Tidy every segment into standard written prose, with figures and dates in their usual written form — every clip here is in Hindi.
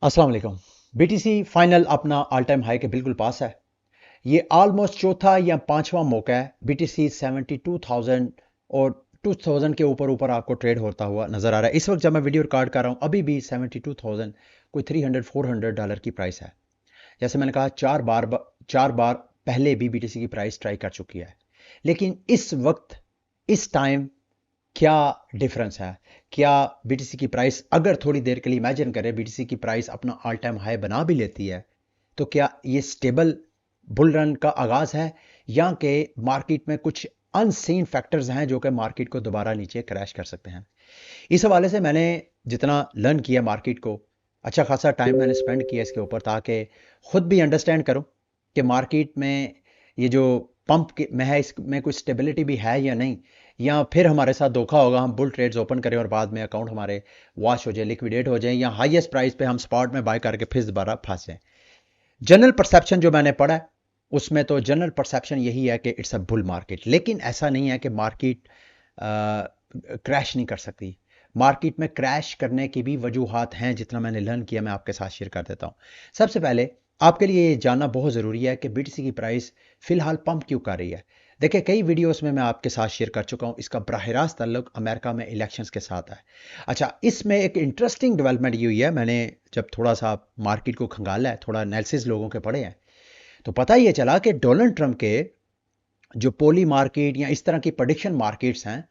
अस्सलाम वालेकुम। बीटीसी फाइनल अपना ऑल टाइम हाई के बिल्कुल पास है। ये ऑलमोस्ट चौथा या पांचवा मौका है। बीटीसी 72,000 और 2000 के ऊपर ऊपर आपको ट्रेड होता हुआ नजर आ रहा है। इस वक्त जब मैं वीडियो रिकॉर्ड कर रहा हूं अभी भी 72,000 कोई 300-400 डॉलर की प्राइस है। जैसे मैंने कहा चार बार पहले भी बीटीसी की प्राइस ट्राई कर चुकी है, लेकिन इस वक्त इस टाइम क्या डिफरेंस है? क्या बीटीसी की प्राइस अगर थोड़ी देर के लिए इमेजिन करें बीटीसी की प्राइस अपना ऑल टाइम हाई बना भी लेती है, तो क्या ये स्टेबल बुल रन का आगाज है, या कि मार्केट में कुछ अनसीन फैक्टर्स हैं जो कि मार्केट को दोबारा नीचे क्रैश कर सकते हैं? इस हवाले से मैंने जितना लर्न किया मार्केट को, अच्छा खासा टाइम मैंने स्पेंड किया इसके ऊपर, ताकि खुद भी अंडरस्टैंड करूं कि मार्केट में ये जो में है इसमें कोई स्टेबिलिटी भी है या नहीं, या फिर हमारे साथ धोखा होगा, हम बुल ट्रेड्स ओपन करें और बाद में अकाउंट हमारे वॉश हो जाए, लिक्विडेट हो जाए, या हाईएस्ट प्राइस पे हम स्पॉट में बाय करके फिर दोबारा फंस जाए। जनरल परसेप्शन जो मैंने पढ़ा है उसमें तो जनरल परसेप्शन यही है कि इट्स अ बुल मार्केट, लेकिन ऐसा नहीं है कि मार्केट क्रैश नहीं कर सकती। मार्केट में क्रैश करने की भी वजूहात हैं, जितना मैंने लर्न किया मैं आपके साथ शेयर कर देता हूं। सबसे पहले आपके लिए ये जानना बहुत ज़रूरी है कि बीटीसी की प्राइस फिलहाल पंप क्यों कर रही है। देखिए, कई वीडियोस में मैं आपके साथ शेयर कर चुका हूं, इसका बराह रास्त ताल्लुक अमेरिका में इलेक्शंस के साथ है। अच्छा, इसमें एक इंटरेस्टिंग डेवलपमेंट ये हुई है, मैंने जब थोड़ा सा मार्केट को खंगाला है, थोड़ा एनालिसिस लोगों के पढ़े हैं, तो पता ये चला कि डोनाल्ड ट्रंप के जो पोली मार्केट या इस तरह की प्रेडिक्शन मार्केट्स हैं,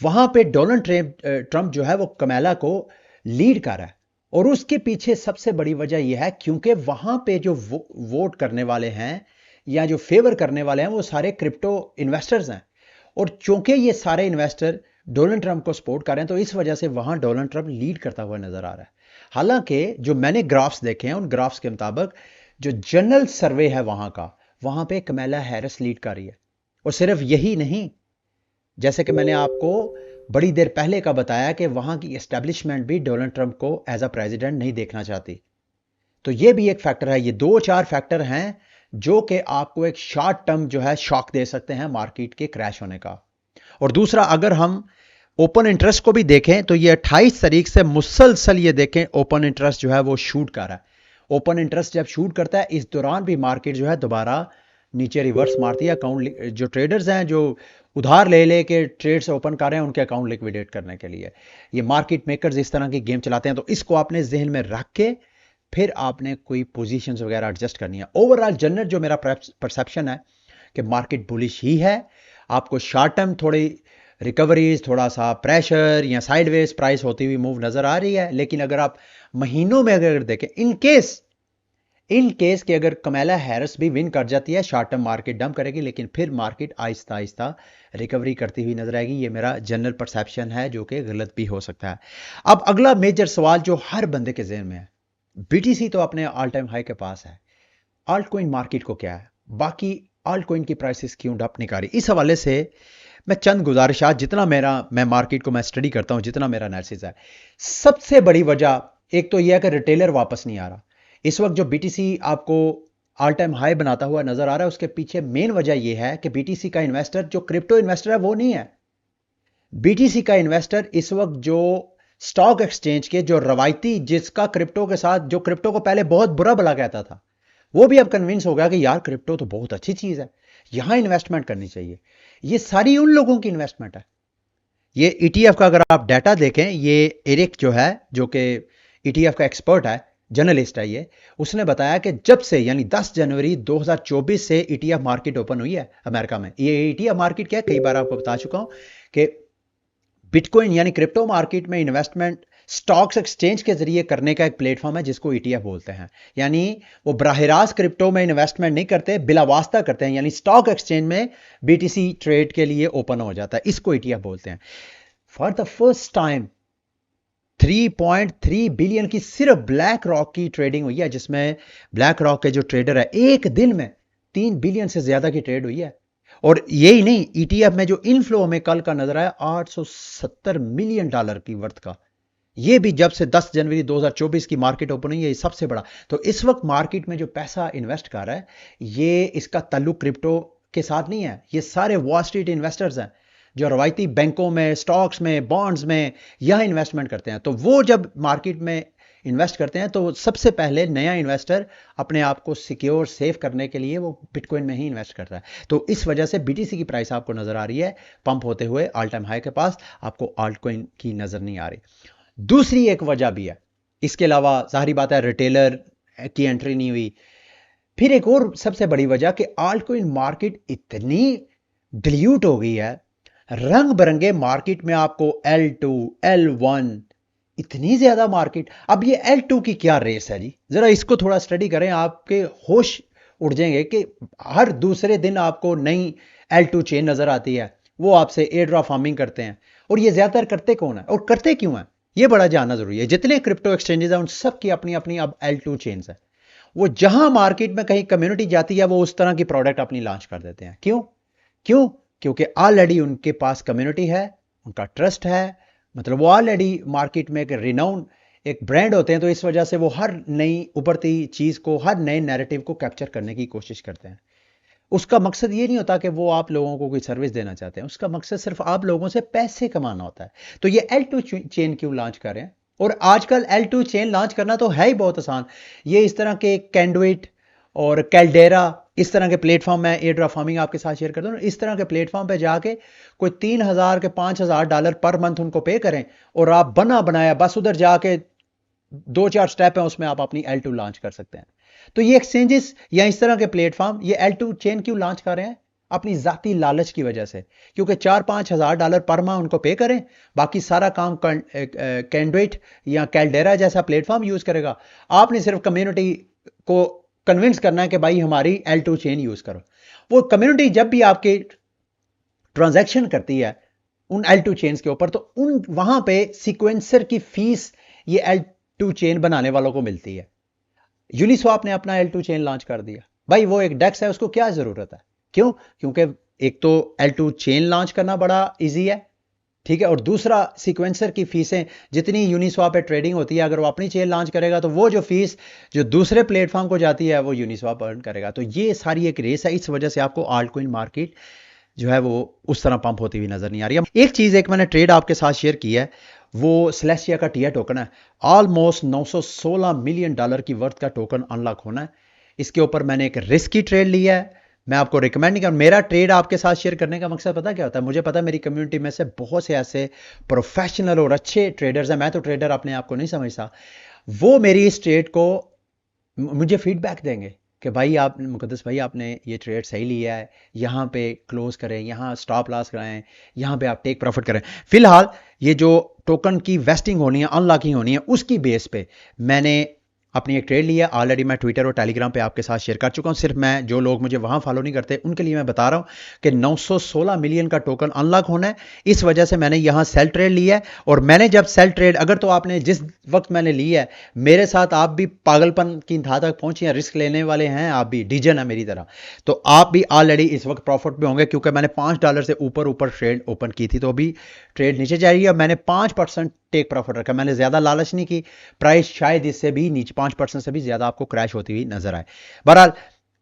वहां पे डोनाल्ड ट्रंप जो है वो कमैला को लीड कर रहा है। और उसके पीछे सबसे बड़ी वजह यह है क्योंकि वहां पे जो वोट करने वाले हैं या जो फेवर करने वाले हैं वो सारे क्रिप्टो इन्वेस्टर्स हैं। और चूंकि ये सारे इन्वेस्टर डोनाल्ड ट्रंप को सपोर्ट कर रहे हैं, तो इस वजह से वहां डोनाल्ड ट्रंप लीड करता हुआ नजर आ रहा है। हालांकि जो मैंने ग्राफ्स देखे हैं उन ग्राफ्स के मुताबिक जो जनरल सर्वे है वहां का, वहां पे कमैला हैरिस लीड कर रही है। और सिर्फ यही नहीं, जैसे कि मैंने आपको बड़ी देर पहले का बताया कि वहां की एस्टेब्लिशमेंट भी डोनाल्ड ट्रंप को एज अ प्रेसिडेंट नहीं देखना चाहती। तो ये भी एक फैक्टर है। ये दो चार फैक्टर हैं जो कि आपको एक शॉर्ट टर्म जो है शॉक दे सकते हैं मार्केट के क्रैश होने का। और दूसरा, अगर हम ओपन इंटरेस्ट को भी देखें तो ये 28 तारीख से मुसलसल ये देखें ओपन इंटरेस्ट जो है वो शूट कर रहा है। ओपन इंटरेस्ट जब शूट करता है, इस दौरान भी मार्केट जो है दोबारा नीचे रिवर्स मारती है। अकाउंट जो ट्रेडर्स हैं जो उधार ले ले के ट्रेड से ओपन कर रहे हैं, उनके अकाउंट लिक्विडेट करने के लिए ये मार्केट मेकर्स इस तरह की गेम चलाते हैं। तो इसको आपने जहन में रख के फिर आपने कोई पोजीशंस वगैरह एडजस्ट करनी है। ओवरऑल जनरल जो मेरा परसेप्शन है कि मार्केट बुलिश ही है। आपको शॉर्ट टर्म थोड़ी रिकवरीज, थोड़ा सा प्रेशर या साइडवेज प्राइस होती हुई मूव नजर आ रही है, लेकिन अगर आप महीनों में अगर देखें, इन केस कि अगर कमैला हैरिस भी विन कर जाती है, शॉर्ट टर्म मार्केट डंप करेगी, लेकिन फिर मार्केट आहिस्ता आहिस्ता रिकवरी करती हुई नजर आएगी। ये मेरा जनरल परसेप्शन है जो कि गलत भी हो सकता है। अब अगला मेजर सवाल जो हर बंदे के जहन में है, बीटीसी तो अपने ऑल टाइम हाई के पास है, आल्ट कोइन मार्केट को क्या है, बाकी आल्ट कोइन की प्राइसेस क्यों डंप नहीं कर रही? इस हवाले से मैं चंद गुजारिशात, जितना मैं मार्केट को मैं स्टडी करता हूं, जितना मेरा एनालिसिस है, सबसे बड़ी वजह एक तो यह है कि रिटेलर वापस नहीं आ रहा। इस वक्त जो बीटीसी आपको ऑल टाइम हाई बनाता हुआ नजर आ रहा है, उसके पीछे मेन वजह यह है कि बीटीसी का इन्वेस्टर जो क्रिप्टो इन्वेस्टर है वो नहीं है। बीटीसी का इन्वेस्टर इस वक्त जो स्टॉक एक्सचेंज के जो रवायती, जिसका क्रिप्टो के साथ, जो क्रिप्टो को पहले बहुत बुरा भला कहता था, वो भी अब कन्विंस हो गया कि यार क्रिप्टो तो बहुत अच्छी चीज है, यहां इन्वेस्टमेंट करनी चाहिए। ये सारी उन लोगों की इन्वेस्टमेंट है। ये ईटीएफ का अगर आप डाटा देखें, ये एरिक जो है, जो कि ईटीएफ का एक्सपर्ट है, जर्नलिस्ट है, ये उसने बताया कि जब से यानी 10 जनवरी 2024 से ईटीएफ मार्केट ओपन हुई है अमेरिका में। ये ईटीएफ मार्केट क्या है, कई बार आपको बता चुका हूं कि बिटकॉइन यानी क्रिप्टो मार्केट में इन्वेस्टमेंट स्टॉक्स एक्सचेंज के जरिए करने का एक प्लेटफॉर्म है जिसको ईटीएफ बोलते हैं। यानी वो बराह रास्त क्रिप्टो में इन्वेस्टमेंट नहीं करते, बिला वास्ता करते हैं, यानी स्टॉक एक्सचेंज में बीटीसी ट्रेड के लिए ओपन हो जाता है, इसको ईटीएफ बोलते हैं। For the first time 3.3 billion की सिर्फ ब्लैक रॉक की ट्रेडिंग हुई है, जिसमें ब्लैक रॉक के जो ट्रेडर है, एक दिन में 3 बिलियन से ज्यादा की ट्रेड हुई है। और यही नहीं, ईटीएफ में जो इनफ्लो हमें कल का नजर आया 870 मिलियन डॉलर की वर्थ का, ये भी जब से 10 जनवरी 2024 की मार्केट ओपन हुई है, ये सबसे बड़ा। तो इस वक्त मार्केट में जो पैसा इन्वेस्ट कर रहा है, ये इसका ताल्लुक क्रिप्टो के साथ नहीं है। ये सारे वॉल स्ट्रीट इन्वेस्टर्स हैं जो रवायती बैंकों में, स्टॉक्स में, बॉन्ड्स में यह इन्वेस्टमेंट करते हैं। तो वो जब मार्केट में इन्वेस्ट करते हैं तो सबसे पहले नया इन्वेस्टर अपने आप को सिक्योर सेफ करने के लिए वो बिटकॉइन में ही इन्वेस्ट करता है। तो इस वजह से बीटीसी की प्राइस आपको नजर आ रही है पंप होते हुए ऑल टाइम हाई के पास, आपको आल्ट कॉइन की नजर नहीं आ रही। दूसरी एक वजह भी है, इसके अलावा जाहिर बात है रिटेलर की एंट्री नहीं हुई। फिर एक और सबसे बड़ी वजह कि आल्ट कॉइन मार्केट इतनी डिल्यूट हो गई है, रंग बिरंगे मार्केट में आपको L2 L1 इतनी ज्यादा मार्केट। अब ये L2 की क्या रेस है जी, जरा इसको थोड़ा स्टडी करें, आपके होश उड़ जाएंगे कि हर दूसरे दिन आपको नई L2 चेन नजर आती है। वो आपसे एयर ड्रॉप फार्मिंग करते हैं, और ये ज्यादातर करते कौन है और करते क्यों है, ये बड़ा जानना जरूरी है। जितने क्रिप्टो एक्सचेंजेस हैं उन सब की अपनी अपनी अब L2 चेन्स है। वो जहां मार्केट में कहीं कम्युनिटी जाती है वो उस तरह की प्रोडक्ट अपनी लॉन्च कर देते हैं। क्यों क्यों क्योंकि ऑलरेडी उनके पास कम्युनिटी है, उनका ट्रस्ट है, मतलब वो ऑलरेडी मार्केट में एक रिनाउंड एक ब्रांड होते हैं। तो इस वजह से वो हर नई उभरती चीज को, हर नए नैरेटिव को कैप्चर करने की कोशिश करते हैं। उसका मकसद ये नहीं होता कि वो आप लोगों को कोई सर्विस देना चाहते हैं, उसका मकसद सिर्फ आप लोगों से पैसे कमाना होता है। तो ये L2 चेन क्यों लॉन्च कर रहे हैं, और आजकल L2 चेन लॉन्च करना तो है ही बहुत आसान। ये इस तरह के कैंडुइट और कैल्डेरा, इस तरह के प्लेटफॉर्म में एयर ड्रॉप फार्मिंग आपके साथ शेयर करता हूं, इस तरह के प्लेटफॉर्म पे जाके कोई 3,000 के $5,000 पर मंथ उनको पे करें, और आप बना बनाया बस उधर जाके 2-4 स्टेप है उसमें आप अपनी L2 लॉन्च कर सकते हैं। तो ये एक्सचेंजेस या इस तरह के प्लेटफॉर्म ये L2 चेन क्यों लॉन्च कर रहे हैं, अपनी जाती लालच की वजह से, क्योंकि $4-5,000 पर माह उनको पे करें, बाकी सारा काम कैंडुइट या कैल्डेरा जैसा प्लेटफॉर्म यूज करेगा। आपने सिर्फ कम्युनिटी को कन्विंस करना है कि भाई हमारी L2 चेन यूज करो। वो कम्युनिटी जब भी आपके ट्रांजैक्शन करती है उन L2 चेन्स के ऊपर, तो उन वहां पे सीक्वेंसर की फीस ये L2 चेन बनाने वालों को मिलती है। यूनिस्वैप ने अपना L2 चेन लॉन्च कर दिया, भाई वो एक डेक्स है, उसको क्या जरूरत है। क्यों, क्योंकि एक तो L2 चेन लॉन्च करना बड़ा इजी है, ठीक है, और दूसरा सीक्वेंसर की फीसें जितनी यूनिस्वैप पे ट्रेडिंग होती है, अगर वो अपनी चेन लॉन्च करेगा तो वो जो फीस जो दूसरे प्लेटफॉर्म को जाती है वो यूनिस्वैप अर्न करेगा। तो ये सारी एक रेस है, इस वजह से आपको आल्ट कॉइन मार्केट जो है वो उस तरह पंप होती हुई नजर नहीं आ रही है। एक चीज, एक मैंने ट्रेड आपके साथ शेयर की है, वो स्लेशिया का टिया टोकन है। ऑलमोस्ट $916 मिलियन की वर्थ का टोकन अनलॉक होना है। इसके ऊपर मैंने एक रिस्की ट्रेड लिया है, मैं आपको रिकमेंड नहीं करूँ। मेरा ट्रेड आपके साथ शेयर करने का मकसद पता क्या होता है, मुझे पता है मेरी कम्युनिटी में से बहुत से ऐसे प्रोफेशनल और अच्छे ट्रेडर्स हैं, मैं तो ट्रेडर अपने आप को नहीं समझता, वो मेरी इस ट्रेड को मुझे फीडबैक देंगे कि भाई आप मुकद्दस भाई आपने ये ट्रेड सही लिया है, यहाँ पे क्लोज करें, यहाँ स्टॉप लॉस कराएं, यहाँ पे आप टेक प्रॉफिट करें। फिलहाल ये जो टोकन की वेस्टिंग होनी है, अनलॉकिंग होनी है, उसकी बेस पे मैंने अपनी एक ट्रेड लिया। ऑलरेडी मैं ट्विटर और टेलीग्राम पे आपके साथ शेयर कर चुका हूं। सिर्फ मैं, जो लोग मुझे वहां फॉलो नहीं करते उनके लिए मैं बता रहा हूं कि 916 मिलियन का टोकन अनलॉक होना है। इस वजह से मैंने यहां सेल ट्रेड लिया है, और मैंने जब सेल ट्रेड, अगर तो आपने जिस वक्त मैंने लिया है, मेरे साथ आप भी पागलपन की इंतहा तक पहुंचे हैं, रिस्क लेने वाले हैं, आप भी डिजन है मेरी तरह, तो आप भी ऑलरेडी इस वक्त प्रॉफिट में होंगे, क्योंकि मैंने $5 से ऊपर ऊपर ट्रेड ओपन की थी, तो अभी ट्रेड नीचे जा रही है। मैंने 5% टेक प्रॉफिट रखा, मैंने ज्यादा लालच नहीं की। प्राइस शायद इससे भी नीचे 5% से भी ज्यादा आपको क्रैश होती हुई नजर आए। बहरहाल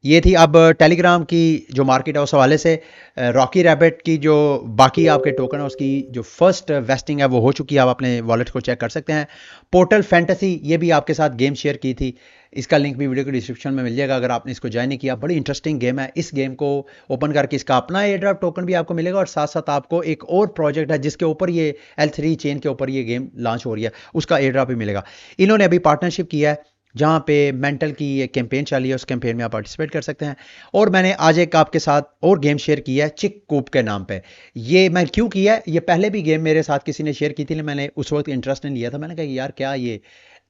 ये थी। अब टेलीग्राम की जो मार्केट है उस हवाले से, रॉकी रैबिट की जो बाकी आपके टोकन है उसकी जो फर्स्ट वेस्टिंग है वो हो चुकी है, आप अपने वॉलेट को चेक कर सकते हैं। पोर्टल फैंटेसी, ये भी आपके साथ गेम शेयर की थी, इसका लिंक भी वीडियो के डिस्क्रिप्शन में मिल जाएगा अगर आपने इसको ज्वाइन नहीं किया। बड़ी इंटरेस्टिंग गेम है, इस गेम को ओपन करके इसका अपना एयर ड्रॉप टोकन भी आपको मिलेगा, और साथ साथ आपको एक और प्रोजेक्ट है जिसके ऊपर ये L3 चेन के ऊपर ये गेम लॉन्च हो रही है, उसका एयर ड्रॉप भी मिलेगा। इन्होंने अभी पार्टनरशिप किया है जहां पे मेंटल की एक कैंपेन चली है, उस कैंपेन में आप पार्टिसिपेट कर सकते हैं। और मैंने आज एक आपके साथ और गेम शेयर किया है चिक कूप के नाम पे। ये मैं क्यों किया है, ये पहले भी गेम मेरे साथ किसी ने शेयर की थी, मैंने उस वक्त इंटरेस्ट नहीं लिया था। मैंने कहा यार क्या ये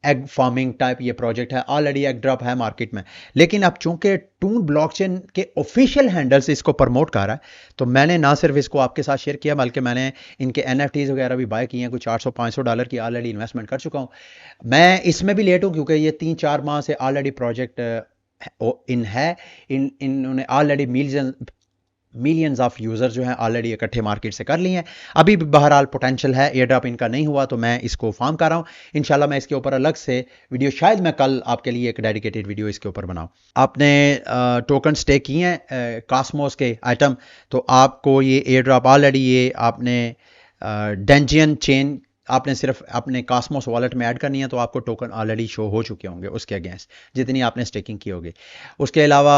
एग फार्मिंग टाइप ये प्रोजेक्ट है, ऑलरेडी एग ड्रॉप है मार्केट में, लेकिन अब चूंकि टून ब्लॉकचेन के ऑफिशियल हैंडल से इसको प्रमोट कर रहा है, तो मैंने ना सिर्फ इसको आपके साथ शेयर किया, बल्कि मैंने इनके NFTs वगैरह भी बाय किए हैं, कुछ $400-500 की ऑलरेडी इन्वेस्टमेंट कर चुका हूं। मैं इसमें भी लेट हूं क्योंकि ये 3-4 माह से ऑलरेडी प्रोजेक्ट इन्होंने ऑलरेडी मिलियंस ऑफ यूजर जो हैं ऑलरेडी इकट्ठे मार्केट से कर लिए हैं। अभी भी बहरहाल पोटेंशियल है, एयर ड्रॉप इनका नहीं हुआ तो मैं इसको फार्म कर रहा हूं। इंशाल्लाह मैं इसके ऊपर अलग से वीडियो, शायद मैं कल आपके लिए एक डेडिकेटेड वीडियो इसके ऊपर बनाऊं। आपने टोकन स्टेक किए हैं कॉस्मोस के आइटम, तो आपको ये एयर ड्रॉप ऑलरेडी ये आपने डेंजियन चेन आपने सिर्फ अपने कॉस्मोस वॉलेट में ऐड करनी है तो आपको टोकन ऑलरेडी शो हो चुके होंगे उसके अगेंस्ट, जितनी आपने स्टेकिंग की होगी। उसके अलावा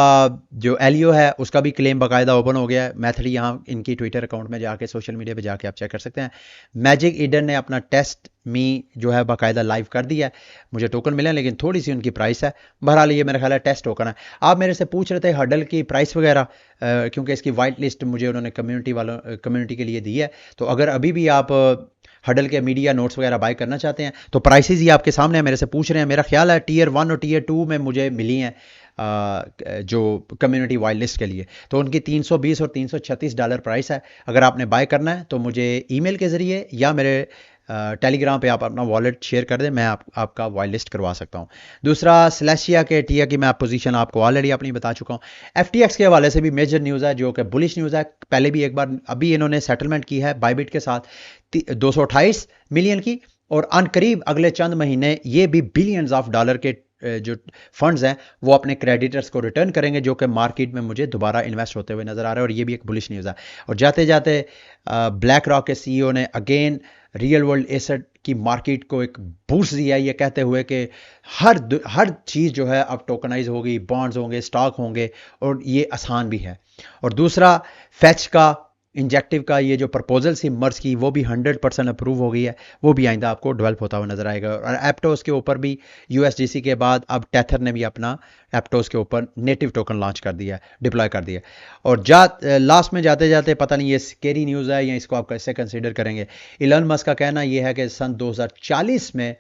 जो एलियो है उसका भी क्लेम बाकायदा ओपन हो गया है। मैथड यहाँ इनकी ट्विटर अकाउंट में जाके, सोशल मीडिया पे जाके आप चेक कर सकते हैं। मैजिक ईडन ने अपना टेस्ट मी जो है बाकायदा लाइव कर दिया है। मुझे टोकन मिले हैं लेकिन थोड़ी सी उनकी प्राइस है। बहरहाल ये मेरा ख्याल है टेस्ट टोकन है। आप मेरे से पूछ रहे थे हडल की प्राइस वगैरह, क्योंकि इसकी वाइट लिस्ट मुझे उन्होंने कम्युनिटी के लिए दी है। तो अगर अभी भी आप हडल के मीडिया नोट्स वगैरह बाय करना चाहते हैं तो प्राइसेस ही आपके सामने है, मेरे से पूछ रहे हैं। मेरा ख्याल है टीयर 1 और टीयर 2 में मुझे मिली हैं जो कम्युनिटी वाइड लिस्ट के लिए, तो उनकी $320 और $336 प्राइस है। अगर आपने बाय करना है तो मुझे ईमेल के ज़रिए या मेरे टेलीग्राम पे आप अपना वॉलेट शेयर कर दें, मैं आपका वाइड लिस्ट करवा सकता हूँ। दूसरा स्लेशिया के टिया की मैं पोजीशन आपको ऑलरेडी अपनी बता चुका हूँ। FTX के हवाले से भी मेजर न्यूज़ है जो कि बुलिश न्यूज़ है। पहले भी एक बार अभी इन्होंने सेटलमेंट की है बाइबिट के साथ 228 मिलियन की, और अनकरीब अगले चंद महीने ये भी बिलियंस ऑफ डॉलर के जो फंड्स हैं वो अपने क्रेडिटर्स को रिटर्न करेंगे, जो कि मार्केट में मुझे दोबारा इन्वेस्ट होते हुए नजर आ रहा है, और ये भी एक बुलिश न्यूज़ है। और जाते जाते ब्लैक रॉक के सीईओ ने अगेन रियल वर्ल्ड एसेट की मार्केट को एक बूस्ट दिया, ये कहते हुए कि हर चीज़ जो है अब टोकनाइज होगी, बॉन्ड्स होंगे, स्टॉक होंगे, और ये आसान भी है। और दूसरा फैच का इंजेक्टिव का ये जो प्रपोजल थी मर्ज की, वो भी 100% अप्रूव हो गई है। वो भी आइंदा आपको डेवलप होता हुआ नजर आएगा। और एप्टोस के ऊपर भी USDC के बाद अब टेथर ने भी अपना एप्टोस के ऊपर नेटिव टोकन लॉन्च कर दिया है, डिप्लॉय कर दिया। और लास्ट में जाते जाते पता नहीं ये स्केरी न्यूज़ है या इसको आप कैसे कंसिडर करेंगे। इलन मस्क का कहना यह है कि सन 2040 में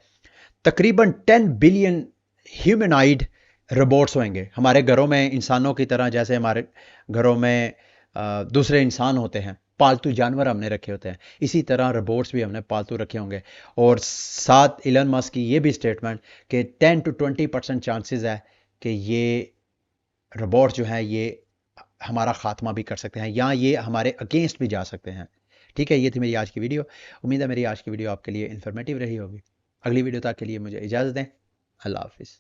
तकरीबन 10 बिलियन ह्यूमनाइड रोबोट्स होंगे हमारे घरों में, इंसानों की तरह। जैसे हमारे घरों में दूसरे इंसान होते हैं, पालतू जानवर हमने रखे होते हैं, इसी तरह रोबोट्स भी हमने पालतू रखे होंगे। और साथ इलन मस्क की ये भी स्टेटमेंट कि 10 to 20% चांसेस है कि ये रोबोट्स जो हैं ये हमारा खात्मा भी कर सकते हैं या ये हमारे अगेंस्ट भी जा सकते हैं। ठीक है, ये थी मेरी आज की वीडियो। उम्मीद है मेरी आज की वीडियो आपके लिए इन्फॉर्मेटिव रही होगी। अगली वीडियो तक के लिए मुझे इजाज़त दें। अल्लाह हाफिज़।